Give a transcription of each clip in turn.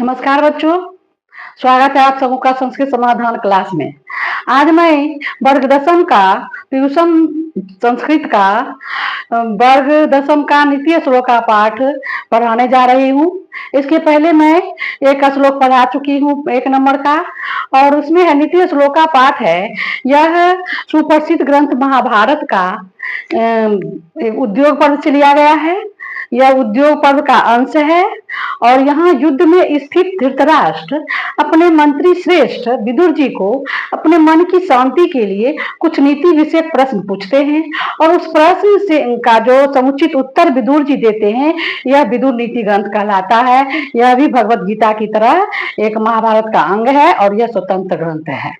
नमस्कार बच्चों, स्वागत है आप सबों का संस्कृत समाधान क्लास में। आज मैं वर्ग दसम का ट्यूशन संस्कृत का वर्ग दसम का नित्य श्लोक का पाठ पढ़ाने जा रही हूँ। इसके पहले मैं एक श्लोक पढ़ा चुकी हूँ 1 नंबर का, और उसमें है नित्य श्लोक का पाठ है। यह सुप्रसिद्ध ग्रंथ महाभारत का उद्योग पर्व से लिया गया है। यह उद्योग पर्व का अंश है और यहाँ युद्ध में स्थित धृतराष्ट्र अपने मंत्री श्रेष्ठ विदुर जी को अपने मन की शांति के लिए कुछ नीति विषयक प्रश्न पूछते हैं, और उस प्रश्न से इनका जो समुचित उत्तर विदुर जी देते हैं, यह विदुर नीति ग्रंथ कहलाता है। यह भी भगवत गीता की तरह एक महाभारत का अंग है और यह स्वतंत्र ग्रंथ है।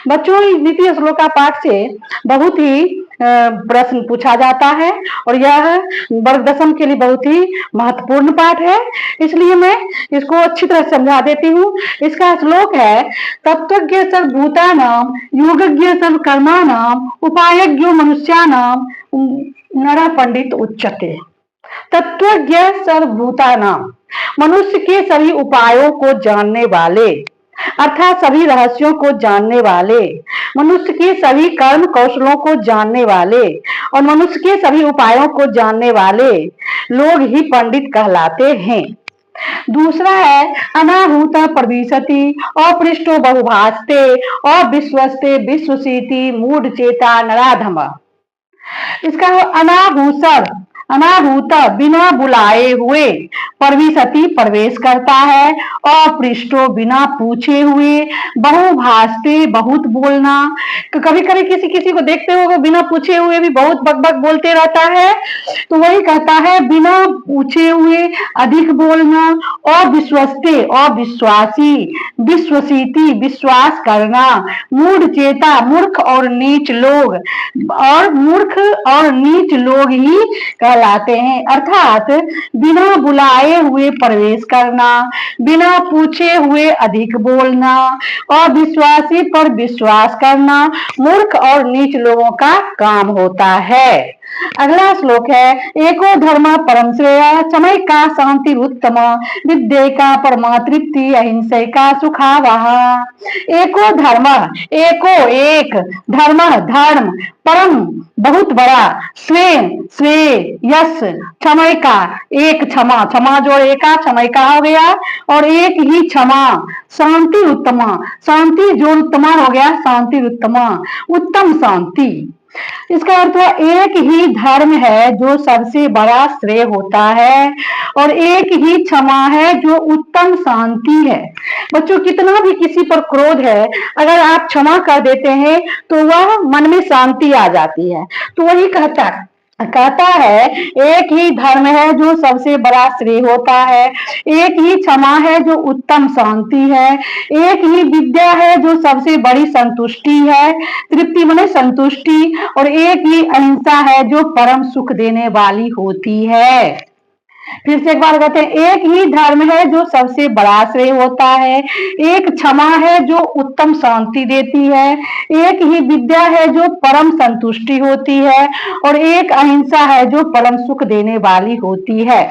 बच्चों, नीति श्लोक का पाठ से बहुत ही प्रश्न पूछा जाता है और यह वर्ग दसम के लिए बहुत ही महत्वपूर्ण पाठ है, इसलिए मैं इसको अच्छी तरह समझा देती हूँ। इसका श्लोक है, तत्वज्ञ सर्वभूतानां योगज्ञ सर्वकर्माणां उपायज्ञो मनुष्याणां नर पंडित उच्यते। तत्वज्ञ सर्वभूतानां, मनुष्य के सभी उपायों को जानने वाले, अर्थात सभी रहस्यों को जानने वाले, मनुष्य के सभी कर्म कौशलों को जानने वाले और मनुष्य के सभी उपायों को जानने वाले लोग ही पंडित कहलाते हैं। दूसरा है, अनाहूत प्रविशति अपृष्टो बहुभास्ते अविश्वस्ते विश्वसीति मूढ़ चेता नराधम। इसका अनाहूत बिना बुलाए हुए, प्रविशति प्रवेश करता है, अपृष्टो बिना पूछे हुए, बहुभाषते बहुत बोलना। कभी कभी किसी को देखते हो बिना पूछे हुए भी बहुत बकबक बोलते रहता है, तो वही कहता है बिना पूछे हुए अधिक बोलना। अविश्वस्ते अविश्वासी, विश्वसीति विश्वास करना, मूढ़ चेता मूर्ख और नीच लोग, और मूर्ख और नीच लोग ही कहलाते हैं। अर्थात बिना बुलाए हुए प्रवेश करना, बिना पूछे हुए अधिक बोलना, अविश्वासी पर विश्वास करना मूर्ख और नीच लोगों का काम होता है। अगला श्लोक है, एको धर्म परम श्रेय समय का शांति उत्तम विद्या का परमा तृप्ति अहिंसा का सुखावह। एको धर्म, एको एक, धर्म धर्म, परम बहुत बड़ा, स्वे स्वे यश, क्षमय का एक, क्षमा क्षमा जो एका क्षमय का हो गया, और एक ही क्षमा, शांति उत्तमा, शांति जो उत्तमा हो गया, शांति उत्तमा उत्तम शांति। इसका अर्थ है एक ही धर्म है जो सबसे बड़ा श्रेय होता है, और एक ही क्षमा है जो उत्तम शांति है। बच्चों, कितना भी किसी पर क्रोध है, अगर आप क्षमा कर देते हैं तो वह मन में शांति आ जाती है। तो वही कहता है एक ही धर्म है जो सबसे बड़ा श्रेय होता है, एक ही क्षमा है जो उत्तम शांति है, एक ही विद्या है जो सबसे बड़ी संतुष्टि है, तृप्ति माने संतुष्टि, और एक ही अहिंसा है जो परम सुख देने वाली होती है। फिर से एक बार कहते हैं, एक ही धर्म है जो सबसे बड़ा श्रेय होता है, एक क्षमा है जो उत्तम शांति देती है, एक ही विद्या है जो परम संतुष्टि होती है, और एक अहिंसा है जो परम सुख देने वाली होती है।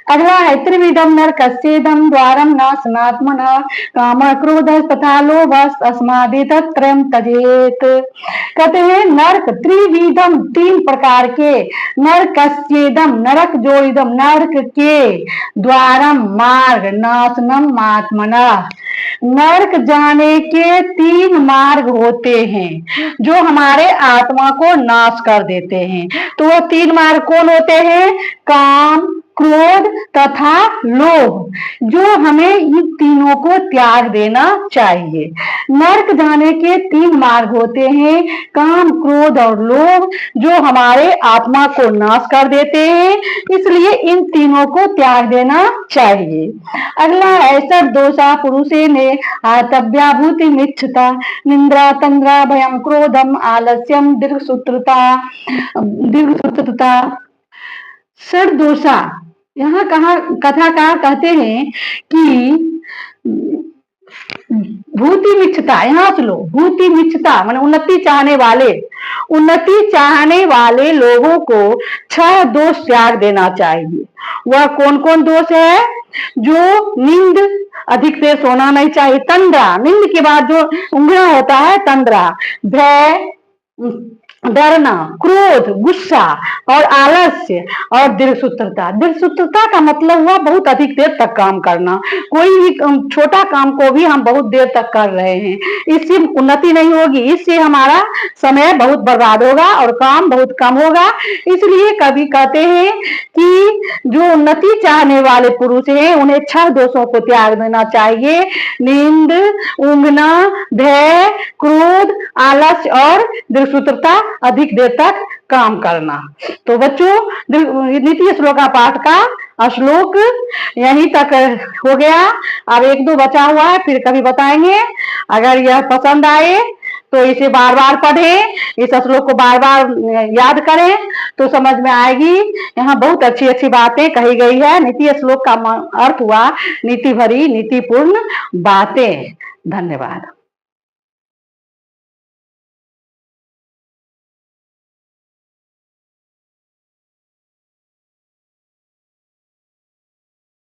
अगला है, त्रिविधम नरकस्येदं द्वारम नाशनात्मना काम क्रोध तथा लोभ अस्मादेतत्रयं त्यजेत। कहते हैं नरक त्रिविधम, 3 प्रकार के, नरकस्येदं नरक जो इदम नरक के, द्वारम मार्ग, नाशनम आत्मना, नरक जाने के 3 मार्ग होते हैं जो हमारे आत्मा को नाश कर देते हैं। तो वो 3 मार्ग कौन होते हैं? काम, क्रोध तथा लोभ, जो हमें इन तीनों को त्याग देना चाहिए। नरक जाने के 3 मार्ग होते हैं, काम, क्रोध और लोभ, जो हमारे आत्मा को नाश कर देते हैं, इसलिए इन तीनों को त्याग देना चाहिए। अगला है, षड्दोषा पुरुषे ने आतव्या भूति मिच्छता निंद्रा तंद्रा भयम क्रोधम आलस्यम दीर्घसूत्रता। षड्दोषा, यहाँ कथाकार कहते हैं कि भूति मिच्छता, यहाँ सुनो, भूति मिच्छता माने उन्नति चाहने वाले लोगों को 6 दोष त्याग देना चाहिए। वह कौन कौन दोष है? जो निंद अधिक देर सोना नहीं चाहिए। तंद्रा, नींद के बाद जो ऊँघना होता है तंद्रा। भय, डरना, क्रोध, गुस्सा और आलस्य और दीर्घसूत्रता। दीर्घसूत्रता का मतलब हुआ बहुत अधिक देर तक काम करना। कोई भी छोटा काम को भी हम बहुत देर तक कर रहे हैं, इससे उन्नति नहीं होगी, इससे हमारा समय बहुत बर्बाद होगा और काम बहुत कम होगा। इसलिए कवि कहते हैं कि जो उन्नति चाहने वाले पुरुष हैं उन्हें 6 दोषों को त्याग देना चाहिए। नींद, ऊँघना, भय, क्रोध, आलस्य और दीर्घसूत्रता, अधिक देर तक काम करना। तो बच्चों, नीति श्लोका पाठ का श्लोक यहीं तक हो गया। अब 1-2 बचा हुआ है, फिर कभी बताएंगे। अगर यह पसंद आए तो इसे बार बार पढ़ें, इस श्लोक को बार बार याद करें तो समझ में आएगी। यहाँ बहुत अच्छी अच्छी बातें कही गई है। नीति श्लोक का अर्थ हुआ नीति भरी, नीतिपूर्ण बातें। धन्यवाद।